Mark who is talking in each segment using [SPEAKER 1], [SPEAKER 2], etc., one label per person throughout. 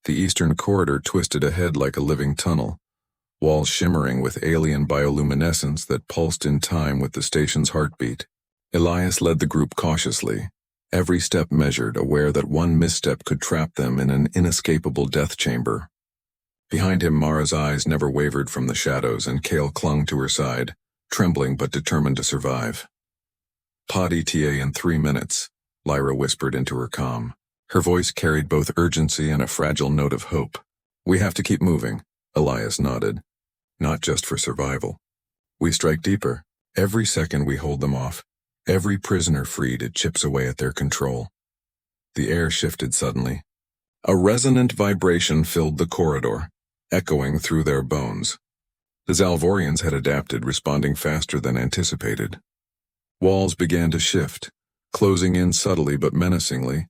[SPEAKER 1] The eastern corridor twisted ahead like a living tunnel, walls shimmering with alien bioluminescence that pulsed in time with the station's heartbeat. Elias led the group cautiously, every step measured, aware that one misstep could trap them in an inescapable death chamber. Behind him, Mara's eyes never wavered from the shadows, and Kale clung to her side, trembling but determined to survive. "Pod ETA in 3 minutes," Lyra whispered into her comm. Her voice carried both urgency and a fragile note of hope. "We have to keep moving," Elias nodded. "Not just for survival. We strike deeper. Every second we hold them off, every prisoner freed, it chips away at their control." The air shifted suddenly. A resonant vibration filled the corridor, echoing through their bones. The Zalvorians had adapted, responding faster than anticipated. Walls began to shift, closing in subtly but menacingly,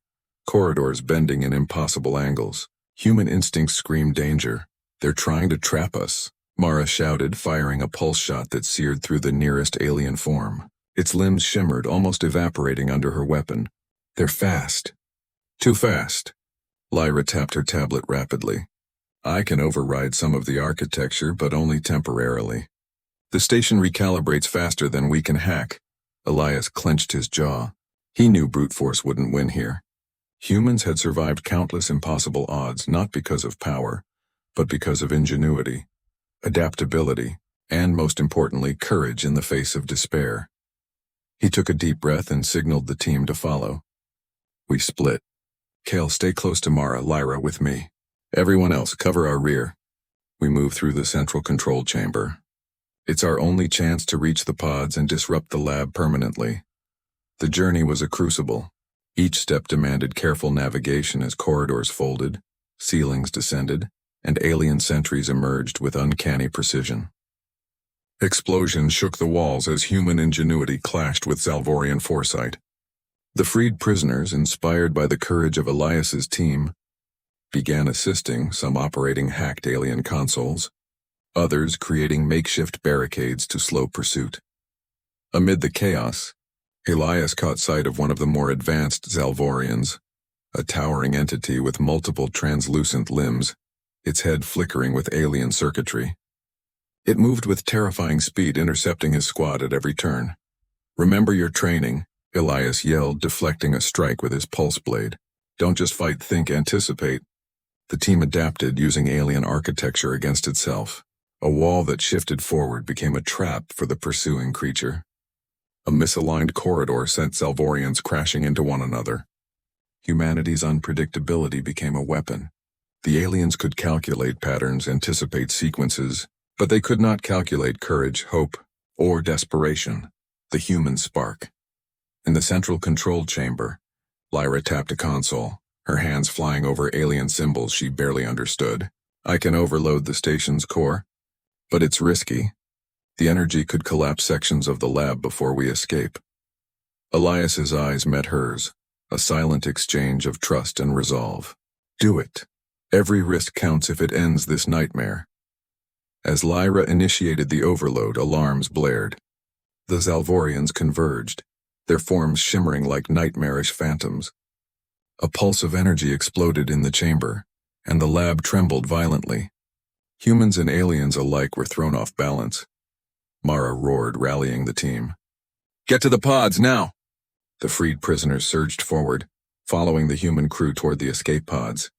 [SPEAKER 1] corridors bending in impossible angles. Human instincts screamed danger. "They're trying to trap us," Mara shouted, firing a pulse shot that seared through the nearest alien form. Its limbs shimmered, almost evaporating under her weapon. "They're fast." "Too fast." Lyra tapped her tablet rapidly. "I can override some of the architecture, but only temporarily. The station recalibrates faster than we can hack." Elias clenched his jaw. He knew brute force wouldn't win here. Humans had survived countless impossible odds, not because of power, but because of ingenuity, adaptability, and most importantly, courage in the face of despair. He took a deep breath and signaled the team to follow. We split. "Kale, stay close to Mara, Lyra with me. Everyone else, cover our rear." We moved through the central control chamber. It's our only chance to reach the pods and disrupt the lab permanently. The journey was a crucible. Each step demanded careful navigation as corridors folded, ceilings descended, and alien sentries emerged with uncanny precision. Explosions shook the walls as human ingenuity clashed with Zalvorian foresight. The freed prisoners, inspired by the courage of Elias's team, began assisting, some operating hacked alien consoles, others creating makeshift barricades to slow pursuit. Amid the chaos, Elias caught sight of one of the more advanced Zalvorians, a towering entity with multiple translucent limbs, its head flickering with alien circuitry. It moved with terrifying speed, intercepting his squad at every turn. "Remember your training," Elias yelled, deflecting a strike with his pulse blade. "Don't just fight, think, anticipate." The team adapted, using alien architecture against itself. A wall that shifted forward became a trap for the pursuing creature. A misaligned corridor sent Zalvorians crashing into one another. Humanity's unpredictability became a weapon. The aliens could calculate patterns, anticipate sequences, but they could not calculate courage, hope, or desperation, the human spark. In the central control chamber, Lyra tapped a console, her hands flying over alien symbols she barely understood. "I can overload the station's core, but it's risky. The energy could collapse sections of the lab before we escape." Elias's eyes met hers, a silent exchange of trust and resolve. "Do it. Every risk counts if it ends this nightmare." As Lyra initiated the overload, alarms blared. The Zalvorians converged, their forms shimmering like nightmarish phantoms. A pulse of energy exploded in the chamber, and the lab trembled violently. Humans and aliens alike were thrown off balance. Mara roared, rallying the team. "Get to the pods, now!" The freed prisoners surged forward, following the human crew toward the escape pods.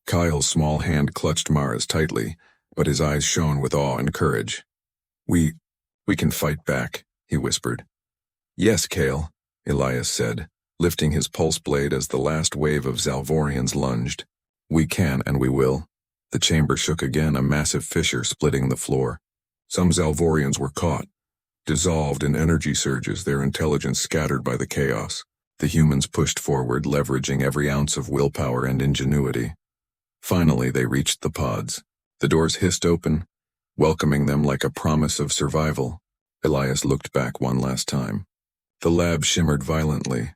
[SPEAKER 1] Kyle's small hand clutched Mara's tightly, but his eyes shone with awe and courage. We can fight back," he whispered. "Yes, Kale," Elias said, lifting his pulse blade as the last wave of Zalvorians lunged. "We can and we will." The chamber shook again, a massive fissure splitting the floor. Some Zalvorians were caught, dissolved in energy surges, their intelligence scattered by the chaos. The humans pushed forward, leveraging every ounce of willpower and ingenuity. Finally, they reached the pods. The doors hissed open, welcoming them like a promise of survival. Elias looked back one last time. The lab shimmered violently,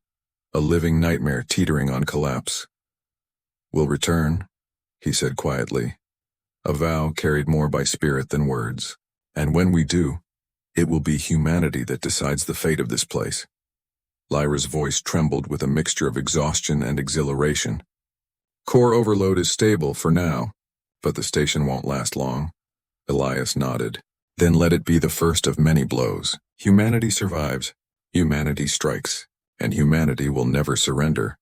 [SPEAKER 1] a living nightmare teetering on collapse. "We'll return," he said quietly, a vow carried more by spirit than words. "And when we do, it will be humanity that decides the fate of this place." Lyra's voice trembled with a mixture of exhaustion and exhilaration. Core overload is stable for now, but the station won't last long. Elias nodded. Then let it be the first of many blows. Humanity survives, humanity strikes, and humanity will never surrender.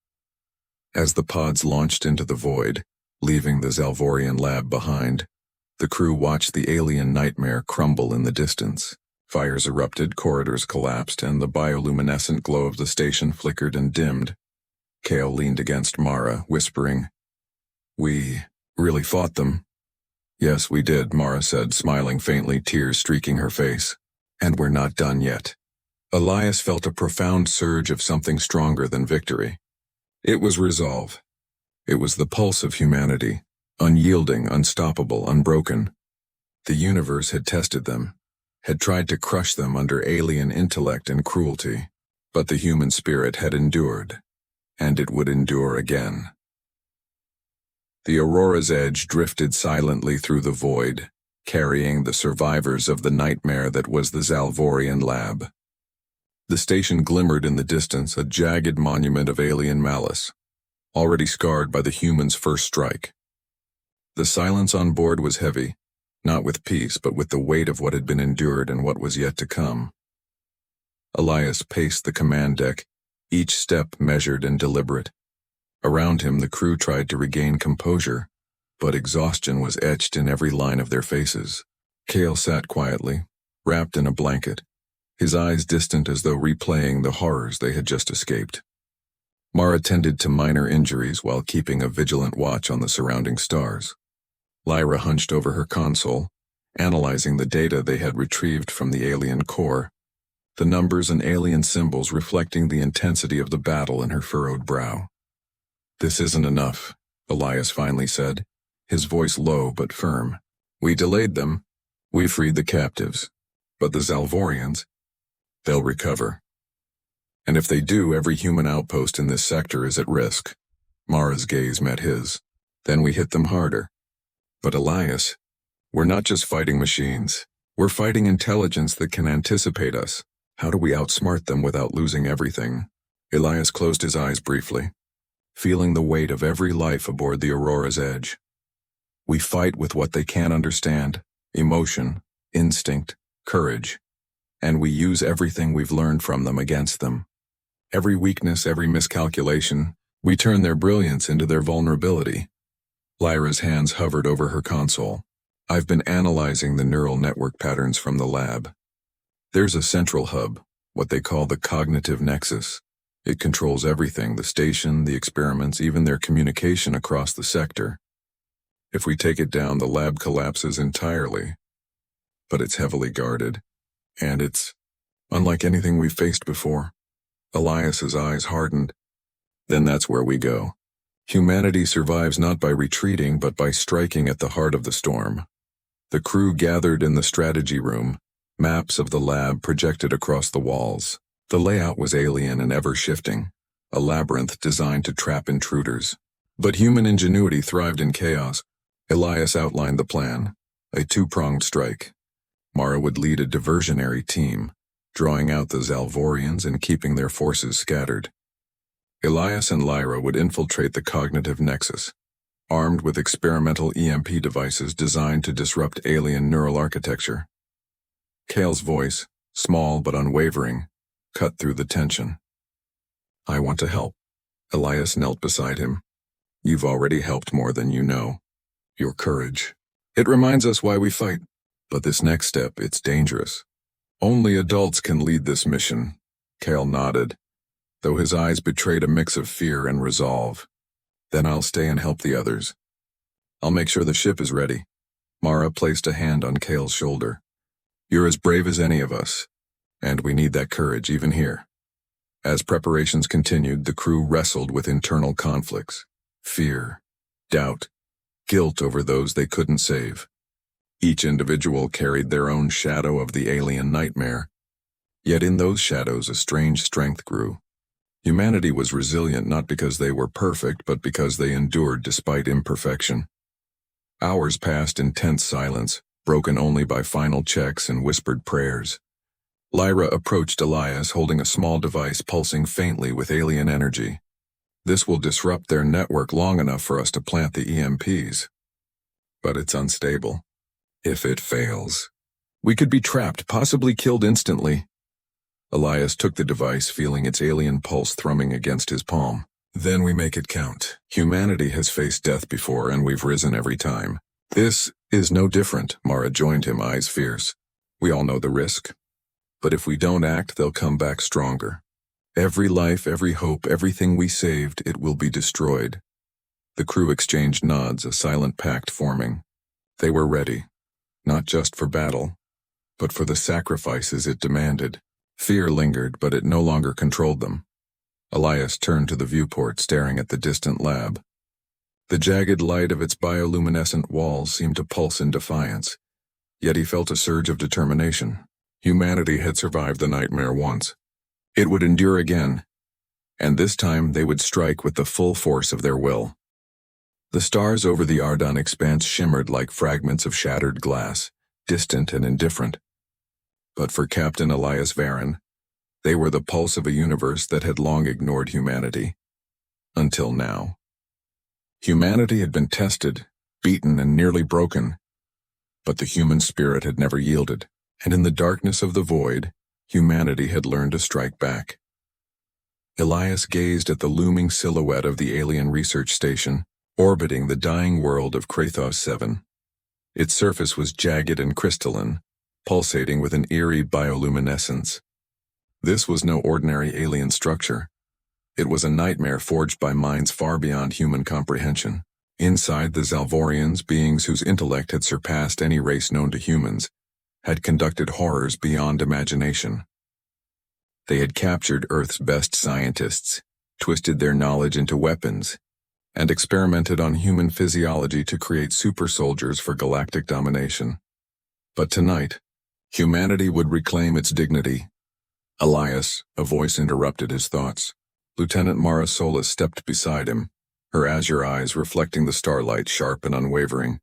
[SPEAKER 1] As the pods launched into the void, leaving the Zalvorian lab behind, the crew watched the alien nightmare crumble in the distance. Fires erupted, corridors collapsed, and the bioluminescent glow of the station flickered and dimmed. Kale leaned against Mara, whispering, "We really fought them." "Yes, we did," Mara said, smiling faintly, tears streaking her face. "And we're not done yet." Elias felt a profound surge of something stronger than victory. It was resolve. It was the pulse of humanity, unyielding, unstoppable, unbroken. The universe had tested them, had tried to crush them under alien intellect and cruelty, but the human spirit had endured, and it would endure again. The Aurora's Edge drifted silently through the void, carrying the survivors of the nightmare that was the Zalvorian lab. The station glimmered in the distance, a jagged monument of alien malice, already scarred by the humans' first strike. The silence on board was heavy, not with peace but with the weight of what had been endured and what was yet to come. Elias paced the command deck, each step measured and deliberate. Around him the crew tried to regain composure, but exhaustion was etched in every line of their faces. Kale sat quietly, wrapped in a blanket, his eyes distant as though replaying the horrors they had just escaped. Mara tended to minor injuries while keeping a vigilant watch on the surrounding stars. Lyra hunched over her console, analyzing the data they had retrieved from the alien core, the numbers and alien symbols reflecting the intensity of the battle in her furrowed brow. "This isn't enough," Elias finally said, his voice low but firm. "We delayed them. We freed the captives. But the Zalvorians, they'll recover. And if they do, every human outpost in this sector is at risk." Mara's gaze met his. "Then we hit them harder." "But Elias, we're not just fighting machines. We're fighting intelligence that can anticipate us. How do we outsmart them without losing everything?" Elias closed his eyes briefly, feeling the weight of every life aboard the Aurora's Edge. "We fight with what they can't understand, emotion, instinct, courage, and we use everything we've learned from them against them. Every weakness, every miscalculation, we turn their brilliance into their vulnerability." Lyra's hands hovered over her console. "I've been analyzing the neural network patterns from the lab. There's a central hub, what they call the cognitive nexus. It controls everything, the station, the experiments, even their communication across the sector. If we take it down, the lab collapses entirely. But it's heavily guarded, and it's unlike anything we've faced before." Elias's eyes hardened. "Then that's where we go. Humanity survives not by retreating but by striking at the heart of the storm." The crew gathered in the strategy room, maps of the lab projected across the walls. The layout was alien and ever-shifting, a labyrinth designed to trap intruders. But human ingenuity thrived in chaos. Elias outlined the plan, a two-pronged strike. Mara would lead a diversionary team, drawing out the Zalvorians and keeping their forces scattered. Elias and Lyra would infiltrate the cognitive nexus, armed with experimental EMP devices designed to disrupt alien neural architecture. Kale's voice, small but unwavering, cut through the tension. "I want to help." Elias knelt beside him. "You've already helped more than you know. Your courage. It reminds us why we fight. But this next step, it's dangerous. Only adults can lead this mission." Kale nodded, though his eyes betrayed a mix of fear and resolve. "Then I'll stay and help the others. I'll make sure the ship is ready." Mara placed a hand on Kale's shoulder. "You're as brave as any of us, and we need that courage even here." As preparations continued, the crew wrestled with internal conflicts, fear, doubt, guilt over those they couldn't save. Each individual carried their own shadow of the alien nightmare, yet in those shadows a strange strength grew. Humanity was resilient not because they were perfect, but because they endured despite imperfection. Hours passed in tense silence, broken only by final checks and whispered prayers. Lyra approached Elias holding a small device pulsing faintly with alien energy. This will disrupt their network long enough for us to plant the EMPs. But it's unstable. If it fails, we could be trapped, possibly killed instantly. Elias took the device, feeling its alien pulse thrumming against his palm. Then we make it count. Humanity has faced death before, and we've risen every time. This is no different, Mara joined him, eyes fierce. We all know the risk. But if we don't act, they'll come back stronger. Every life, every hope, everything we saved, it will be destroyed. The crew exchanged nods, a silent pact forming. They were ready, not just for battle, but for the sacrifices it demanded. Fear lingered, but it no longer controlled them. Elias turned to the viewport, staring at the distant lab. The jagged light of its bioluminescent walls seemed to pulse in defiance, yet he felt a surge of determination. Humanity had survived the nightmare once. It would endure again, and this time they would strike with the full force of their will. The stars over the Ardan expanse shimmered like fragments of shattered glass, distant and indifferent. But for Captain Elias Varon, they were the pulse of a universe that had long ignored humanity. Until now. Humanity had been tested, beaten, and nearly broken. But the human spirit had never yielded, and in the darkness of the void, humanity had learned to strike back. Elias gazed at the looming silhouette of the alien research station, orbiting the dying world of Krathos 7. Its surface was jagged and crystalline, pulsating with an eerie bioluminescence. This was no ordinary alien structure. It was a nightmare forged by minds far beyond human comprehension. Inside, the Zalvorians, beings whose intellect had surpassed any race known to humans, had conducted horrors beyond imagination. They had captured Earth's best scientists, twisted their knowledge into weapons, and experimented on human physiology to create super soldiers for galactic domination. But tonight, humanity would reclaim its dignity. Elias, a voice interrupted his thoughts. Lieutenant Mara Solis stepped beside him, her azure eyes reflecting the starlight, sharp and unwavering.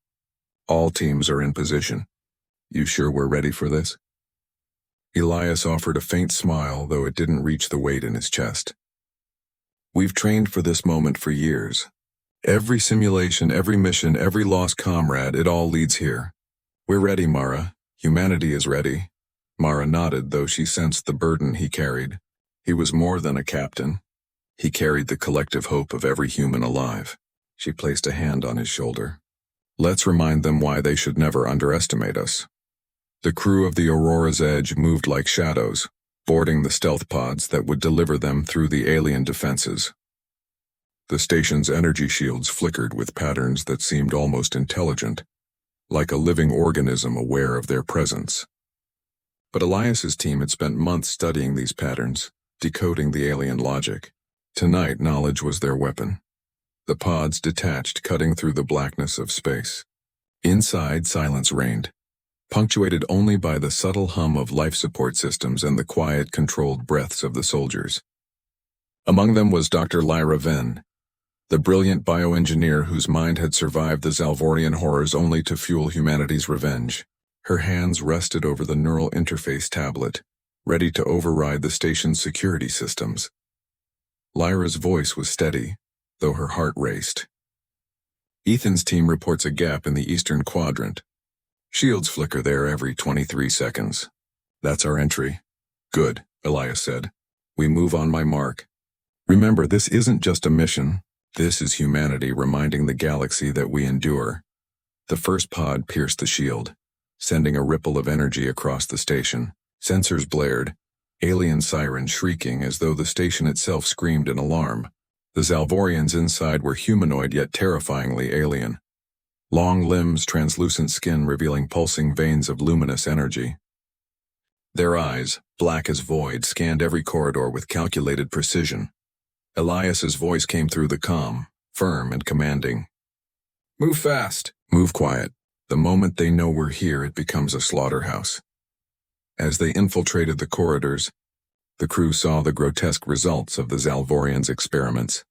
[SPEAKER 1] All teams are in position. You sure we're ready for this? Elias offered a faint smile, though it didn't reach the weight in his chest. We've trained for this moment for years. Every simulation, every mission, every lost comrade, it all leads here. We're ready, Mara. Humanity is ready. Mara nodded, though she sensed the burden he carried. He was more than a captain. He carried the collective hope of every human alive. She placed a hand on his shoulder. Let's remind them why they should never underestimate us. The crew of the Aurora's Edge moved like shadows, boarding the stealth pods that would deliver them through the alien defenses. The station's energy shields flickered with patterns that seemed almost intelligent, like a living organism aware of their presence. But Elias's team had spent months studying these patterns, decoding the alien logic. Tonight, knowledge was their weapon. The pods detached, cutting through the blackness of space. Inside, silence reigned, punctuated only by the subtle hum of life support systems and the quiet, controlled breaths of the soldiers. Among them was Dr. Lyra Venn, the brilliant bioengineer whose mind had survived the Zalvorian horrors only to fuel humanity's revenge. Her hands rested over the neural interface tablet, ready to override the station's security systems. Lyra's voice was steady, though her heart raced. Ethan's team reports a gap in the eastern quadrant. Shields flicker there every 23 seconds. That's our entry. Good, Elias said. We move on my mark. Remember, this isn't just a mission. This is humanity reminding the galaxy that we endure. The first pod pierced the shield, sending a ripple of energy across the station. Sensors blared, alien sirens shrieking as though the station itself screamed in alarm. The Zalvorians inside were humanoid yet terrifyingly alien. Long limbs, translucent skin revealing pulsing veins of luminous energy. Their eyes, black as void, scanned every corridor with calculated precision. Elias's voice came through the comm, firm and commanding. Move fast, move quiet. The moment they know we're here, it becomes a slaughterhouse. As they infiltrated the corridors, the crew saw the grotesque results of the Zalvorians' experiments.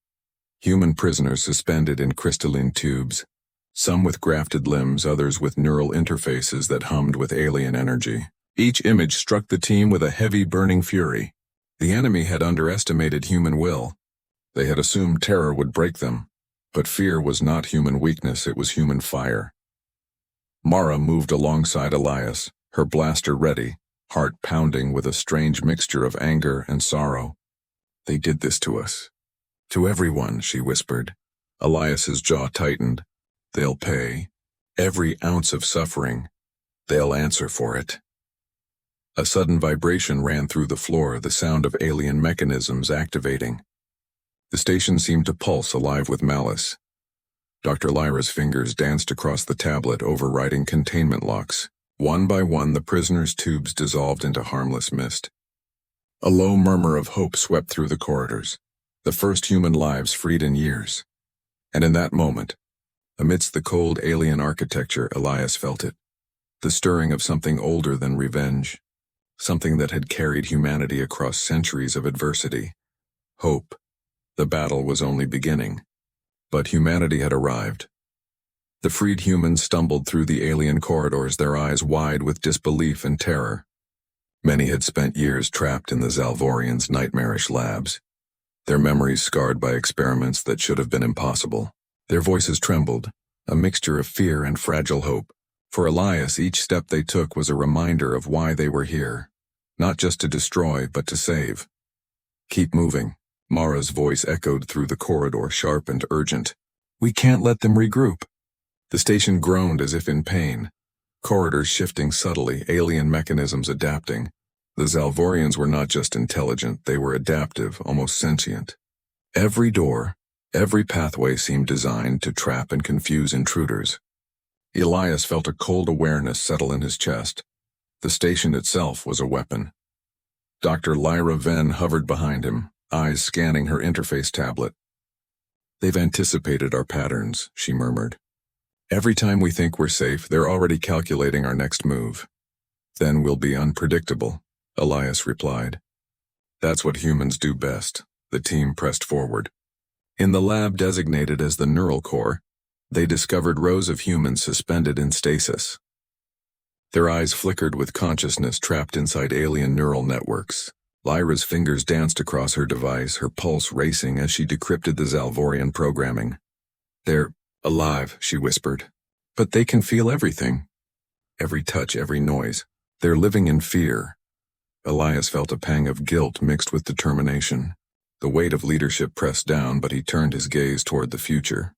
[SPEAKER 1] Human prisoners suspended in crystalline tubes, some with grafted limbs, others with neural interfaces that hummed with alien energy. Each image struck the team with a heavy burning fury. The enemy had underestimated human will. They had assumed terror would break them, but fear was not human weakness, it was human fire. Mara moved alongside Elias, her blaster ready, heart pounding with a strange mixture of anger and sorrow. They did this to us. To everyone, she whispered. Elias's jaw tightened. They'll pay. Every ounce of suffering. They'll answer for it. A sudden vibration ran through the floor, the sound of alien mechanisms activating. The station seemed to pulse, alive with malice. Dr. Lyra's fingers danced across the tablet, overriding containment locks. One by one, the prisoners' tubes dissolved into harmless mist. A low murmur of hope swept through the corridors. The first human lives freed in years. And in that moment, amidst the cold alien architecture, Elias felt it. The stirring of something older than revenge. Something that had carried humanity across centuries of adversity. Hope. The battle was only beginning. But humanity had arrived. The freed humans stumbled through the alien corridors, their eyes wide with disbelief and terror. Many had spent years trapped in the Zalvorians' nightmarish labs, their memories scarred by experiments that should have been impossible. Their voices trembled, a mixture of fear and fragile hope. For Elias, each step they took was a reminder of why they were here, not just to destroy, but to save. Keep moving. Mara's voice echoed through the corridor, sharp and urgent. We can't let them regroup. The station groaned as if in pain. Corridors shifting subtly, alien mechanisms adapting. The Zalvorians were not just intelligent, they were adaptive, almost sentient. Every door, every pathway seemed designed to trap and confuse intruders. Elias felt a cold awareness settle in his chest. The station itself was a weapon. Dr. Lyra Venn hovered behind him, eyes scanning her interface tablet. They've anticipated our patterns, she murmured. Every time we think we're safe, they're already calculating our next move. Then we'll be unpredictable, Elias replied. That's what humans do best. The team pressed forward. In the lab designated as the neural core, they discovered rows of humans suspended in stasis. Their eyes flickered with consciousness trapped inside alien neural networks. Lyra's fingers danced across her device, her pulse racing as she decrypted the Zalvorian programming. They're alive, she whispered. But they can feel everything. Every touch, every noise. They're living in fear. Elias felt a pang of guilt mixed with determination. The weight of leadership pressed down, but he turned his gaze toward the future.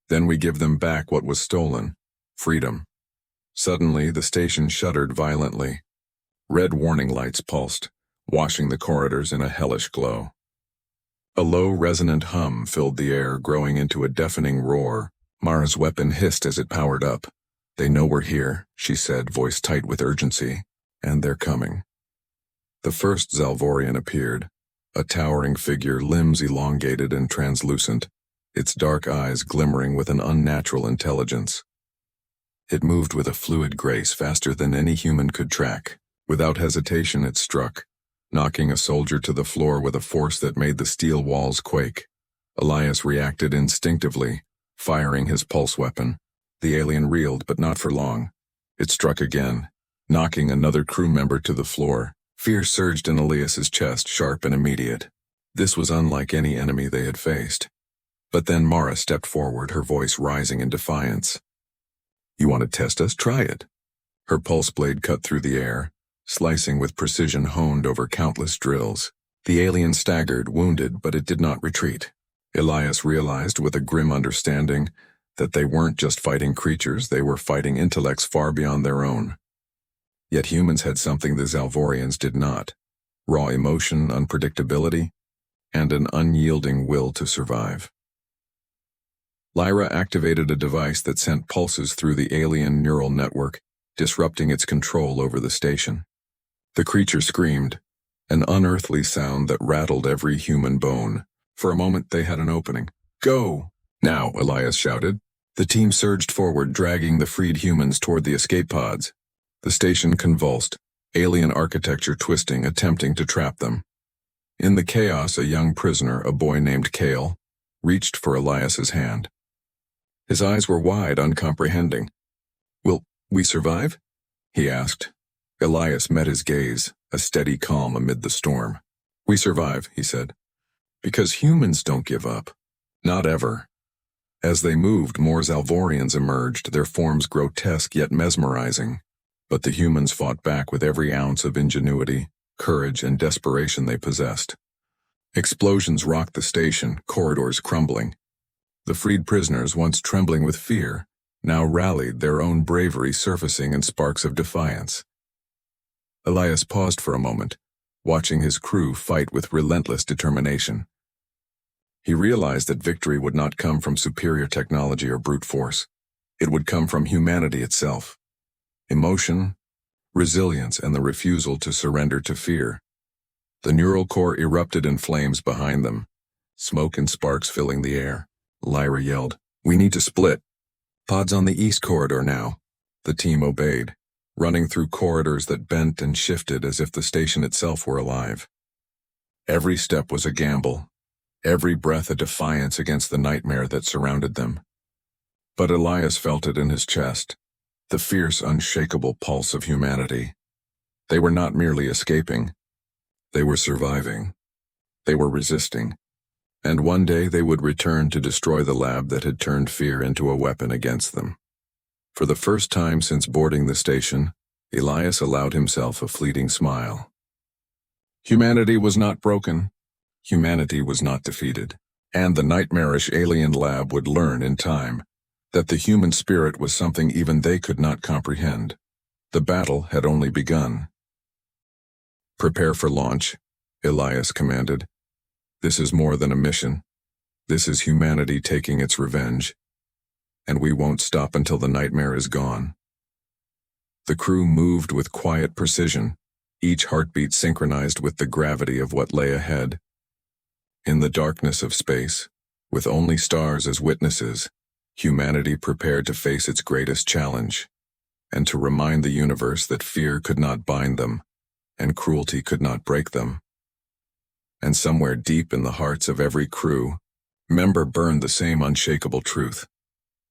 [SPEAKER 1] Then we give them back what was stolen. Freedom. Suddenly, the station shuddered violently. Red warning lights pulsed, washing the corridors in a hellish glow. A low, resonant hum filled the air, growing into a deafening roar. Mara's weapon hissed as it powered up. They know we're here, she said, voice tight with urgency. And they're coming. The first Zalvorian appeared, a towering figure, limbs elongated and translucent, its dark eyes glimmering with an unnatural intelligence. It moved with a fluid grace, faster than any human could track. Without hesitation, it struck, knocking a soldier to the floor with a force that made the steel walls quake. Elias reacted instinctively, firing his pulse weapon. The alien reeled, but not for long. It struck again, knocking another crew member to the floor. Fear surged in Elias's chest, sharp and immediate. This was unlike any enemy they had faced. But then Mara stepped forward, her voice rising in defiance. You want to test us? Try it. Her pulse blade cut through the air, slicing with precision honed over countless drills. The alien staggered, wounded, but it did not retreat. Elias realized with a grim understanding that they weren't just fighting creatures, they were fighting intellects far beyond their own. Yet humans had something the Zalvorians did not: raw emotion, unpredictability, and an unyielding will to survive. Lyra activated a device that sent pulses through the alien neural network, disrupting its control over the station. The creature screamed, an unearthly sound that rattled every human bone. For a moment they had an opening. Go! Now, Elias shouted. The team surged forward, dragging the freed humans toward the escape pods. The station convulsed, alien architecture twisting, attempting to trap them. In the chaos, a young prisoner, a boy named Kale, reached for Elias's hand. His eyes were wide, uncomprehending. Will we survive? He asked. Elias met his gaze, a steady calm amid the storm. We survive, he said. Because humans don't give up. Not ever. As they moved, more Zalvorians emerged, their forms grotesque yet mesmerizing. But the humans fought back with every ounce of ingenuity, courage, and desperation they possessed. Explosions rocked the station, corridors crumbling. The freed prisoners, once trembling with fear, now rallied, their own bravery surfacing in sparks of defiance. Elias paused for a moment, watching his crew fight with relentless determination. He realized that victory would not come from superior technology or brute force. It would come from humanity itself. Emotion, resilience, and the refusal to surrender to fear. The neural core erupted in flames behind them, smoke and sparks filling the air. Lyra yelled, "We need to split." "Pods on the east corridor now." The team obeyed, running through corridors that bent and shifted as if the station itself were alive. Every step was a gamble, every breath a defiance against the nightmare that surrounded them. But Elias felt it in his chest, the fierce, unshakable pulse of humanity. They were not merely escaping. They were surviving. They were resisting. And one day they would return to destroy the lab that had turned fear into a weapon against them. For the first time since boarding the station, Elias allowed himself a fleeting smile. Humanity was not broken. Humanity was not defeated. And the nightmarish alien lab would learn in time that the human spirit was something even they could not comprehend. The battle had only begun. "Prepare for launch," Elias commanded. "This is more than a mission. This is humanity taking its revenge. And we won't stop until the nightmare is gone." The crew moved with quiet precision, each heartbeat synchronized with the gravity of what lay ahead. In the darkness of space, with only stars as witnesses, humanity prepared to face its greatest challenge, and to remind the universe that fear could not bind them, and cruelty could not break them. And somewhere deep in the hearts of every crew member burned the same unshakable truth.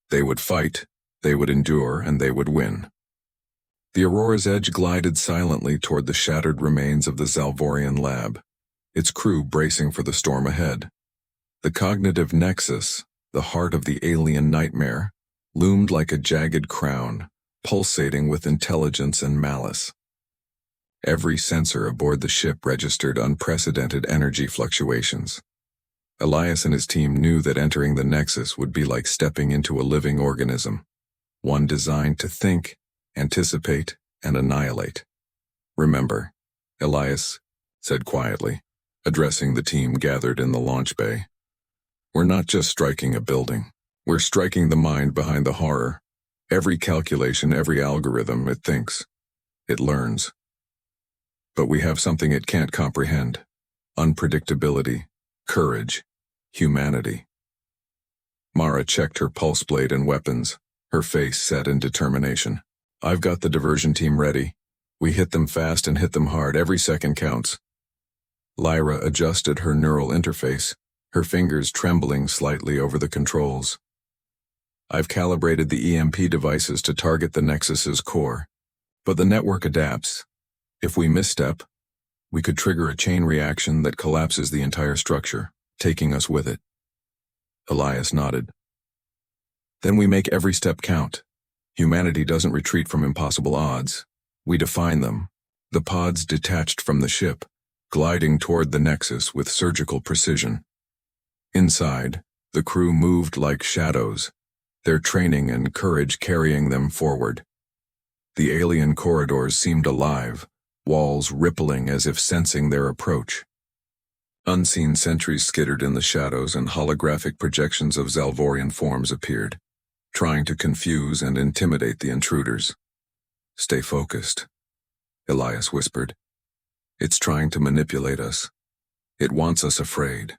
[SPEAKER 1] They would fight, they would endure, and they would win. The Aurora's Edge glided silently toward the shattered remains of the Zalvorian lab, its crew bracing for the storm ahead. The cognitive nexus, the heart of the alien nightmare, loomed like a jagged crown, pulsating with intelligence and malice. Every sensor aboard the ship registered unprecedented energy fluctuations. Elias and his team knew that entering the nexus would be like stepping into a living organism, one designed to think, anticipate, and annihilate. "Remember," Elias said quietly, addressing the team gathered in the launch bay. "We're not just striking a building. We're striking the mind behind the horror. Every calculation, every algorithm, it thinks. It learns. But we have something it can't comprehend. Unpredictability, courage, humanity." Mara checked her pulse blade and weapons, her face set in determination. "I've got the diversion team ready. We hit them fast and hit them hard. Every second counts." Lyra adjusted her neural interface, her fingers trembling slightly over the controls. "I've calibrated the EMP devices to target the Nexus's core, but the network adapts. If we misstep, we could trigger a chain reaction that collapses the entire structure, taking us with it." Elias nodded. "Then we make every step count. Humanity doesn't retreat from impossible odds. We define them." The pods detached from the ship, gliding toward the Nexus with surgical precision. Inside, the crew moved like shadows, their training and courage carrying them forward. The alien corridors seemed alive, walls rippling as if sensing their approach. Unseen sentries skittered in the shadows and holographic projections of Zalvorian forms appeared, trying to confuse and intimidate the intruders. "Stay focused," Elias whispered. "It's trying to manipulate us. It wants us afraid."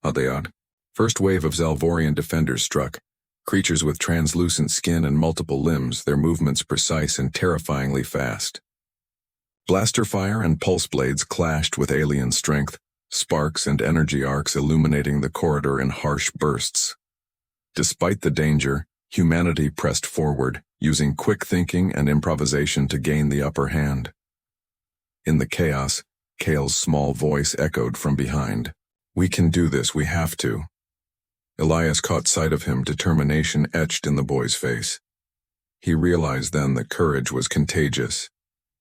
[SPEAKER 1] Adead. First wave of Zalvorian defenders struck, creatures with translucent skin and multiple limbs, their movements precise and terrifyingly fast. Blaster fire and pulse blades clashed with alien strength, sparks and energy arcs illuminating the corridor in harsh bursts. Despite the danger, humanity pressed forward, using quick thinking and improvisation to gain the upper hand. In the chaos, Kale's small voice echoed from behind. We can do this, we have to. Elias caught sight of him, determination etched in the boy's face. He realized then that courage was contagious.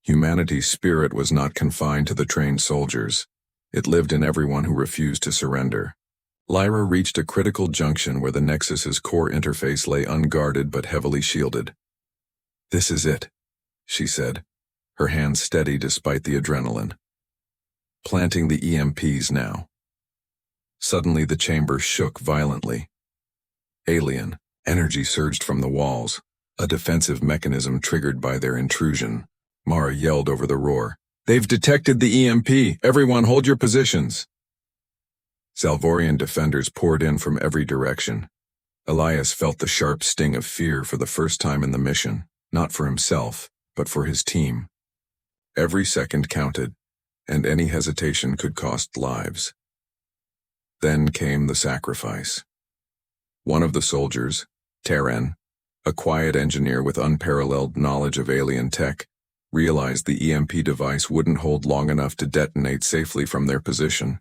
[SPEAKER 1] Humanity's spirit was not confined to the trained soldiers. It lived in everyone who refused to surrender. Lyra reached a critical junction where the Nexus's core interface lay unguarded but heavily shielded. "This is it," she said, her hands steady despite the adrenaline. "Planting the EMPs now." Suddenly the chamber shook violently. Alien energy surged from the walls, a defensive mechanism triggered by their intrusion. Mara yelled over the roar. "They've detected the EMP! Everyone hold your positions!" Salvorian defenders poured in from every direction. Elias felt the sharp sting of fear for the first time in the mission, not for himself, but for his team. Every second counted, and any hesitation could cost lives. Then came the sacrifice. One of the soldiers, Terran, a quiet engineer with unparalleled knowledge of alien tech, realized the EMP device wouldn't hold long enough to detonate safely from their position.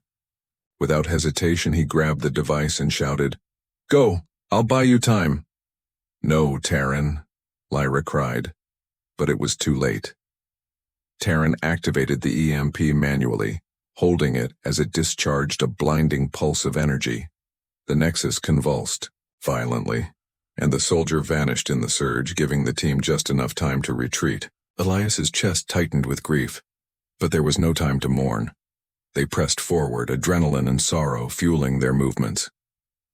[SPEAKER 1] Without hesitation, he grabbed the device and shouted, "Go! I'll buy you time!" "No, Terran," Lyra cried, but it was too late. Terran activated the EMP manually, holding it as it discharged a blinding pulse of energy. The Nexus convulsed, violently, and the soldier vanished in the surge, giving the team just enough time to retreat. Elias's chest tightened with grief, but there was no time to mourn. They pressed forward, adrenaline and sorrow fueling their movements.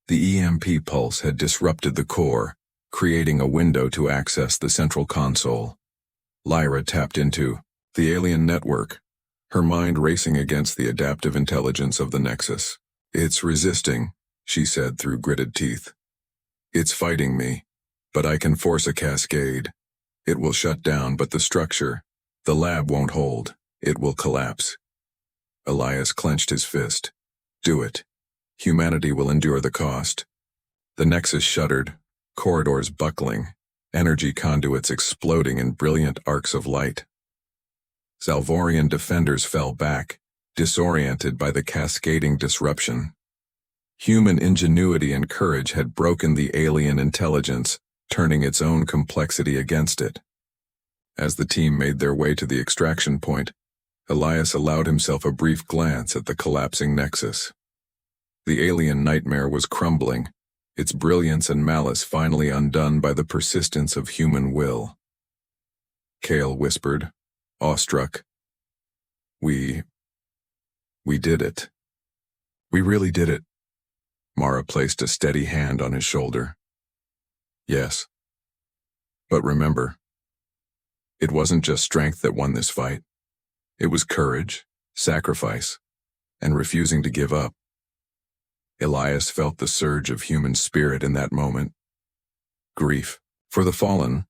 [SPEAKER 1] The EMP pulse had disrupted the core, creating a window to access the central console. Lyra tapped into the alien network, her mind racing against the adaptive intelligence of the Nexus. "It's resisting," she said through gritted teeth. "It's fighting me, but I can force a cascade. It will shut down, but the structure, the lab won't hold. It will collapse." Elias clenched his fist. "Do it. Humanity will endure the cost." The Nexus shuddered, corridors buckling, energy conduits exploding in brilliant arcs of light. Salvorian defenders fell back, disoriented by the cascading disruption. Human ingenuity and courage had broken the alien intelligence, turning its own complexity against it. As the team made their way to the extraction point, Elias allowed himself a brief glance at the collapsing Nexus. The alien nightmare was crumbling, its brilliance and malice finally undone by the persistence of human will. Kale whispered, awestruck, We did it. We really did it." Mara placed a steady hand on his shoulder. "Yes. But remember, it wasn't just strength that won this fight. It was courage, sacrifice, and refusing to give up." Elias felt the surge of human spirit in that moment. Grief for the fallen,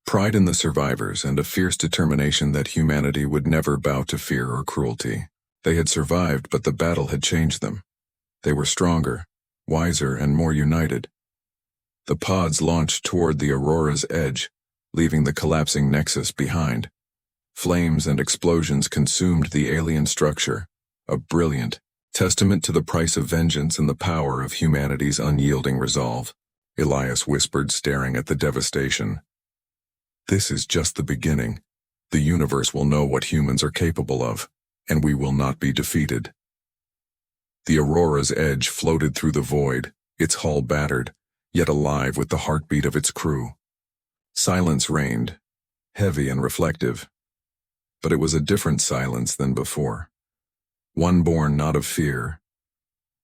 [SPEAKER 1] pride in the survivors, and a fierce determination that humanity would never bow to fear or cruelty. They had survived, but the battle had changed them. They were stronger, wiser, and more united. The pods launched toward the Aurora's edge, leaving the collapsing Nexus behind. Flames and explosions consumed the alien structure, a brilliant testament to the price of vengeance and the power of humanity's unyielding resolve. Elias whispered, staring at the devastation. "This is just the beginning. The universe will know what humans are capable of, and we will not be defeated." The Aurora's edge floated through the void, its hull battered, yet alive with the heartbeat of its crew. Silence reigned, heavy and reflective. But it was a different silence than before. One born not of fear,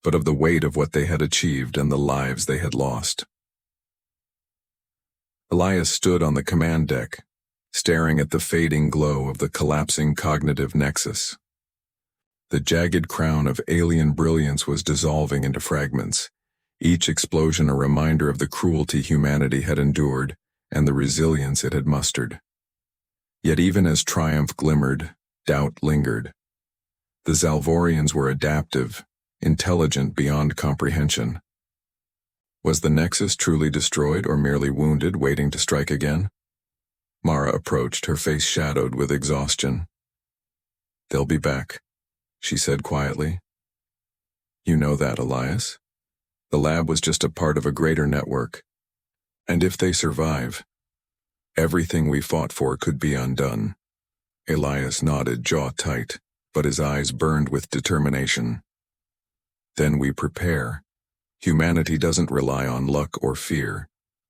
[SPEAKER 1] but of the weight of what they had achieved and the lives they had lost. Elias stood on the command deck, staring at the fading glow of the collapsing cognitive Nexus. The jagged crown of alien brilliance was dissolving into fragments, each explosion a reminder of the cruelty humanity had endured and the resilience it had mustered. Yet even as triumph glimmered, doubt lingered. The Zalvorians were adaptive, intelligent beyond comprehension. Was the Nexus truly destroyed or merely wounded, waiting to strike again? Mara approached, her face shadowed with exhaustion. "They'll be back," she said quietly. You know that, Elias? The lab was just a part of a greater network. And if they survive, everything we fought for could be undone. Elias nodded, jaw tight, but his eyes burned with determination. Then we prepare. Humanity doesn't rely on luck or fear.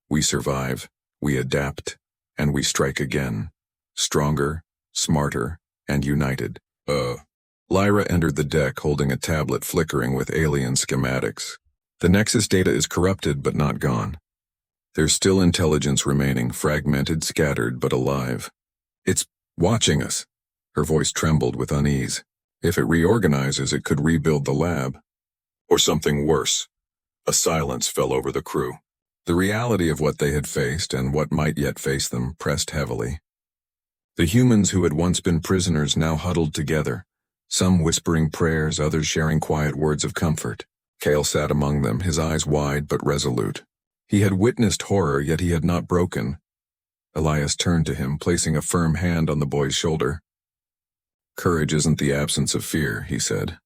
[SPEAKER 1] We survive, we adapt, and we strike again. Stronger, smarter, and united. Lyra entered the deck holding a tablet flickering with alien schematics. The Nexus data is corrupted but not gone. There's still intelligence remaining, fragmented, scattered, but alive. It's watching us. Her voice trembled with unease. If it reorganizes, it could rebuild the lab. Or something worse. A silence fell over the crew. The reality of what they had faced and what might yet face them pressed heavily. The humans who had once been prisoners now huddled together, some whispering prayers, others sharing quiet words of comfort. Cale sat among them, his eyes wide but resolute. He had witnessed horror, yet he had not broken. Elias turned to him, placing a firm hand on the boy's shoulder. Courage isn't the absence of fear, he said.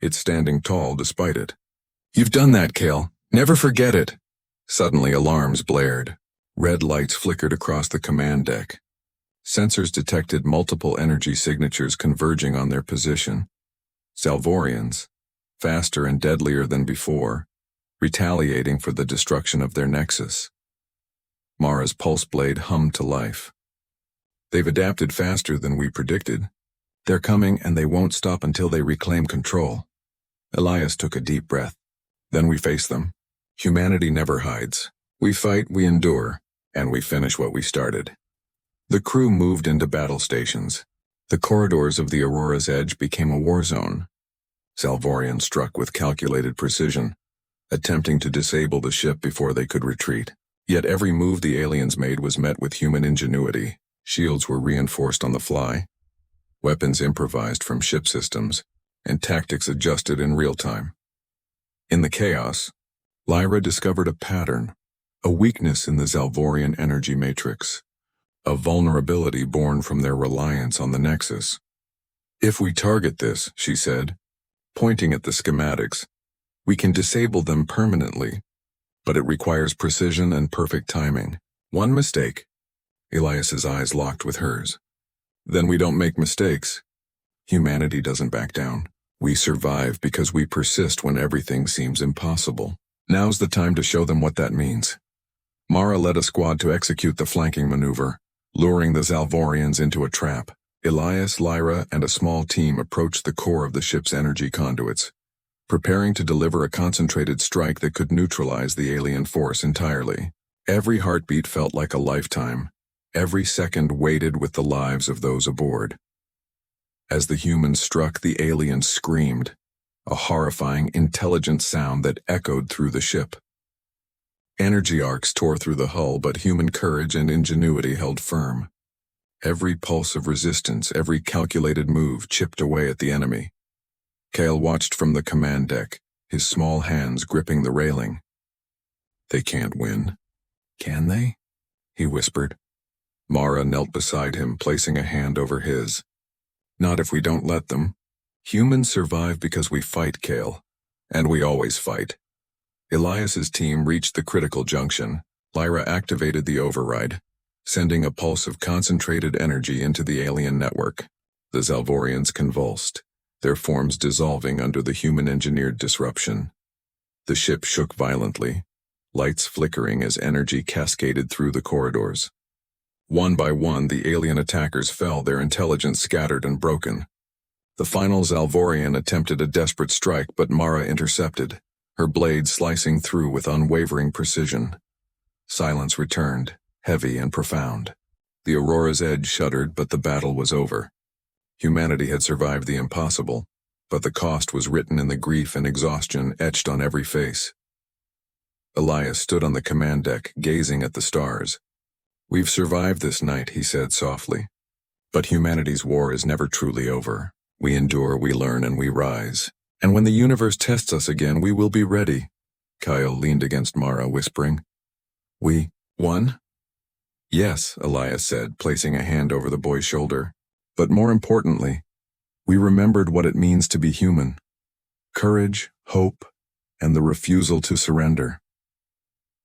[SPEAKER 1] It's standing tall despite it. You've done that, Cale. Never forget it. Suddenly alarms blared. Red lights flickered across the command deck. Sensors detected multiple energy signatures converging on their position. Salvorians, faster and deadlier than before, retaliating for the destruction of their nexus. Mara's pulse blade hummed to life. They've adapted faster than we predicted. They're coming and they won't stop until they reclaim control. Elias took a deep breath. Then we face them. Humanity never hides. We fight, we endure, and we finish what we started. The crew moved into battle stations. The corridors of the Aurora's edge became a war zone. Salvorian struck with calculated precision, attempting to disable the ship before they could retreat. Yet every move the aliens made was met with human ingenuity. Shields were reinforced on the fly, weapons improvised from ship systems, and tactics adjusted in real time. In the chaos, Lyra discovered a pattern, a weakness in the Salvorian energy matrix, a vulnerability born from their reliance on the Nexus. If we target this, she said, pointing at the schematics, we can disable them permanently, but it requires precision and perfect timing. One mistake. Elias's eyes locked with hers. Then we don't make mistakes. Humanity doesn't back down. We survive because we persist when everything seems impossible. Now's the time to show them what that means. Mara led a squad to execute the flanking maneuver, luring the Salvorians into a trap. Elias, Lyra, and a small team approached the core of the ship's energy conduits, preparing to deliver a concentrated strike that could neutralize the alien force entirely. Every heartbeat felt like a lifetime. Every second weighted with the lives of those aboard. As the humans struck, the aliens screamed, a horrifying, intelligent sound that echoed through the ship. Energy arcs tore through the hull, but human courage and ingenuity held firm. Every pulse of resistance, every calculated move chipped away at the enemy. Cale watched from the command deck, his small hands gripping the railing. They can't win. Can they? He whispered. Mara knelt beside him, placing a hand over his. Not if we don't let them. Humans survive because we fight, Cale. And we always fight. Elias's team reached the critical junction. Lyra activated the override, sending a pulse of concentrated energy into the alien network. The Salvorians convulsed, their forms dissolving under the human-engineered disruption. The ship shook violently, lights flickering as energy cascaded through the corridors. One by one, the alien attackers fell, their intelligence scattered and broken. The final Salvorian attempted a desperate strike, but Mara intercepted, her blade slicing through with unwavering precision. Silence returned, heavy and profound. The Aurora's edge shuddered, but the battle was over. Humanity had survived the impossible, but the cost was written in the grief and exhaustion etched on every face. Elias stood on the command deck, gazing at the stars. We've survived this night, he said softly. But humanity's war is never truly over. We endure, we learn, and we rise. And when the universe tests us again, we will be ready. Kyle leaned against Mara, whispering. We won? Yes, Elias said, placing a hand over the boy's shoulder. But more importantly, we remembered what it means to be human. Courage, hope, and the refusal to surrender.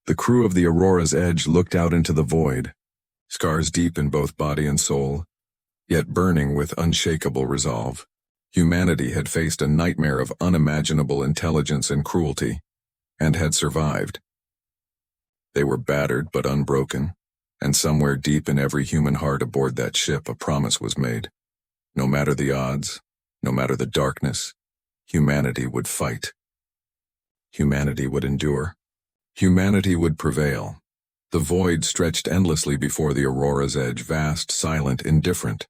[SPEAKER 1] The crew of the Aurora's Edge looked out into the void, scars deep in both body and soul, yet burning with unshakable resolve. Humanity had faced a nightmare of unimaginable intelligence and cruelty, and had survived. They were battered but unbroken, and somewhere deep in every human heart aboard that ship a promise was made. No matter the odds, no matter the darkness, humanity would fight. Humanity would endure. Humanity would prevail. The void stretched endlessly before the Aurora's Edge, vast, silent, indifferent.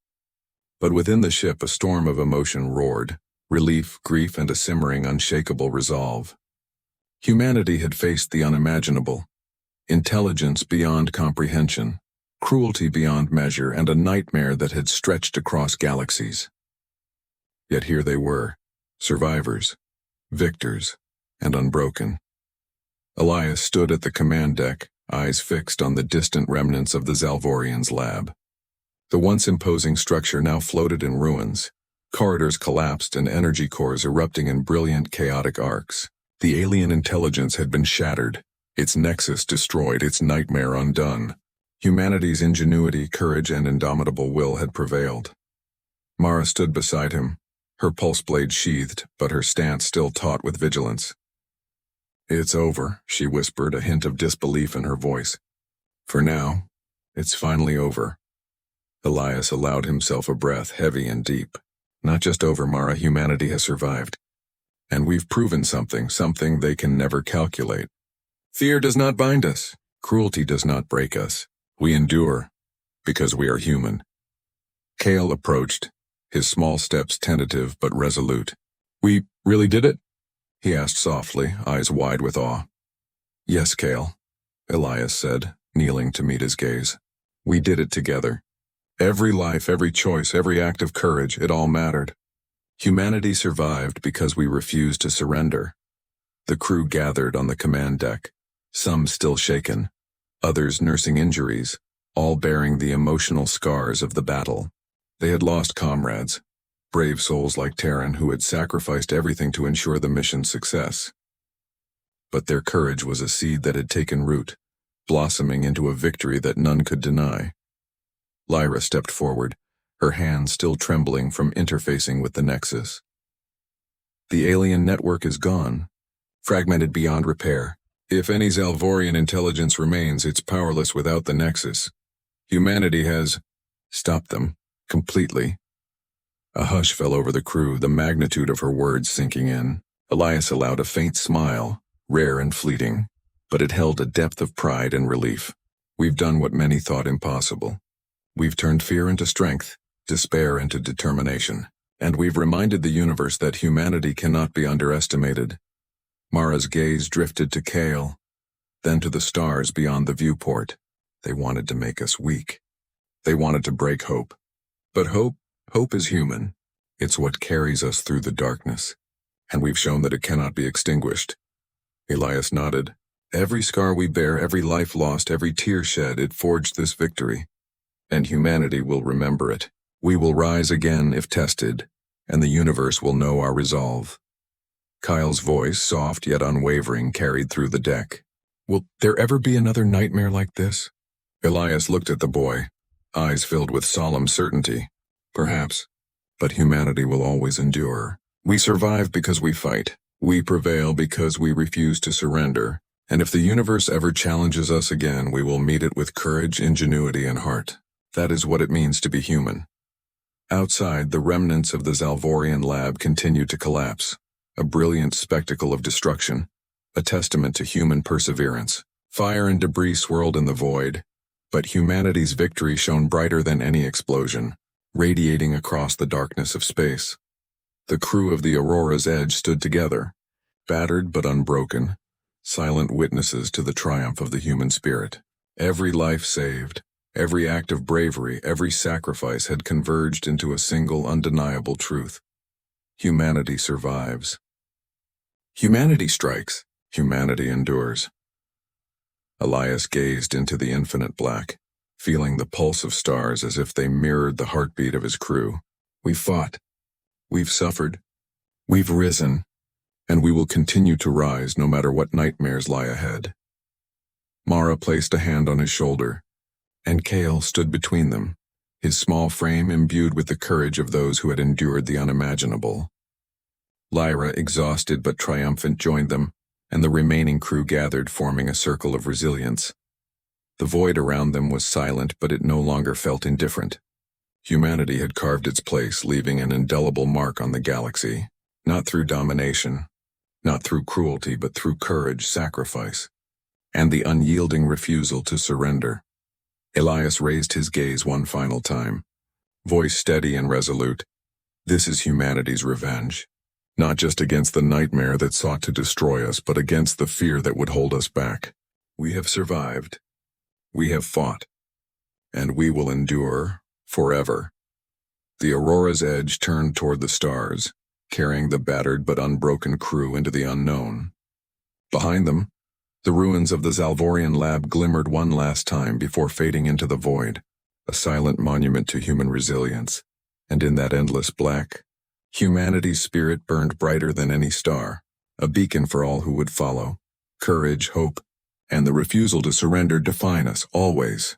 [SPEAKER 1] But within the ship a storm of emotion roared, relief, grief, and a simmering, unshakable resolve. Humanity had faced the unimaginable, intelligence beyond comprehension, cruelty beyond measure, and a nightmare that had stretched across galaxies. Yet here they were, survivors, victors, and unbroken. Elias stood at the command deck, eyes fixed on the distant remnants of the Zalvorians' lab. The once imposing structure now floated in ruins, corridors collapsed and energy cores erupting in brilliant, chaotic arcs. The alien intelligence had been shattered, its nexus destroyed, its nightmare undone. Humanity's ingenuity, courage, and indomitable will had prevailed. Mara stood beside him, her pulse blade sheathed, but her stance still taut with vigilance. "It's over," she whispered, a hint of disbelief in her voice. "For now, it's finally over." Elias allowed himself a breath, heavy and deep. "Not just over, Mara, humanity has survived. And we've proven something they can never calculate. Fear does not bind us. Cruelty does not break us. We endure, because we are human." Kale approached, his small steps tentative but resolute. "We really did it?" he asked softly, eyes wide with awe. "Yes, Kale," Elias said, kneeling to meet his gaze. "We did it together. Every life, every choice, every act of courage, it all mattered. Humanity survived because we refused to surrender." The crew gathered on the command deck, some still shaken, others nursing injuries, all bearing the emotional scars of the battle. They had lost comrades, brave souls like Terran who had sacrificed everything to ensure the mission's success. But their courage was a seed that had taken root, blossoming into a victory that none could deny. Lyra stepped forward, her hands still trembling from interfacing with the Nexus. "The alien network is gone, fragmented beyond repair. If any Zalvorian intelligence remains, it's powerless without the Nexus. Humanity has stopped them, completely." A hush fell over the crew, the magnitude of her words sinking in. Elias allowed a faint smile, rare and fleeting, but it held a depth of pride and relief. "We've done what many thought impossible. We've turned fear into strength, despair into determination, and we've reminded the universe that humanity cannot be underestimated." Mara's gaze drifted to Kale, then to the stars beyond the viewport. "They wanted to make us weak. They wanted to break hope. But hope is human. It's what carries us through the darkness, and we've shown that it cannot be extinguished." Elias nodded. "Every scar we bear, every life lost, every tear shed, it forged this victory. And humanity will remember it. We will rise again if tested, and the universe will know our resolve." Kyle's voice, soft yet unwavering, carried through the deck. "Will there ever be another nightmare like this?" Elias looked at the boy, eyes filled with solemn certainty. "Perhaps, but humanity will always endure. We survive because we fight. We prevail because we refuse to surrender. And if the universe ever challenges us again, we will meet it with courage, ingenuity, and heart. That is what it means to be human." Outside, the remnants of the Zalvorian lab continued to collapse, a brilliant spectacle of destruction, a testament to human perseverance. Fire and debris swirled in the void, but humanity's victory shone brighter than any explosion, radiating across the darkness of space. The crew of the Aurora's Edge stood together, battered but unbroken, silent witnesses to the triumph of the human spirit. Every life saved, every act of bravery, every sacrifice had converged into a single undeniable truth. Humanity survives. Humanity strikes, humanity endures. Elias gazed into the infinite black, feeling the pulse of stars as if they mirrored the heartbeat of his crew. "We've fought. We've suffered. We've risen. and we will continue to rise no matter what nightmares lie ahead. Mara placed a hand on his shoulder, and Kale stood between them, his small frame imbued with the courage of those who had endured the unimaginable. Lyra, exhausted but triumphant, joined them, and the remaining crew gathered, forming a circle of resilience. The void around them was silent, but it no longer felt indifferent. Humanity had carved its place, leaving an indelible mark on the galaxy, not through domination, not through cruelty, but through courage, sacrifice, and the unyielding refusal to surrender. Elias raised his gaze one final time, voice steady and resolute. This is humanity's revenge, not just against the nightmare that sought to destroy us, but against the fear that would hold us back. We have survived. We have fought. And we will endure forever. The Aurora's edge turned toward the stars, carrying the battered but unbroken crew into the unknown. Behind them, the ruins of the Zalvorian lab glimmered one last time before fading into the void, a silent monument to human resilience. And in that endless black, humanity's spirit burned brighter than any star, a beacon for all who would follow. Courage, hope, and the refusal to surrender define us always.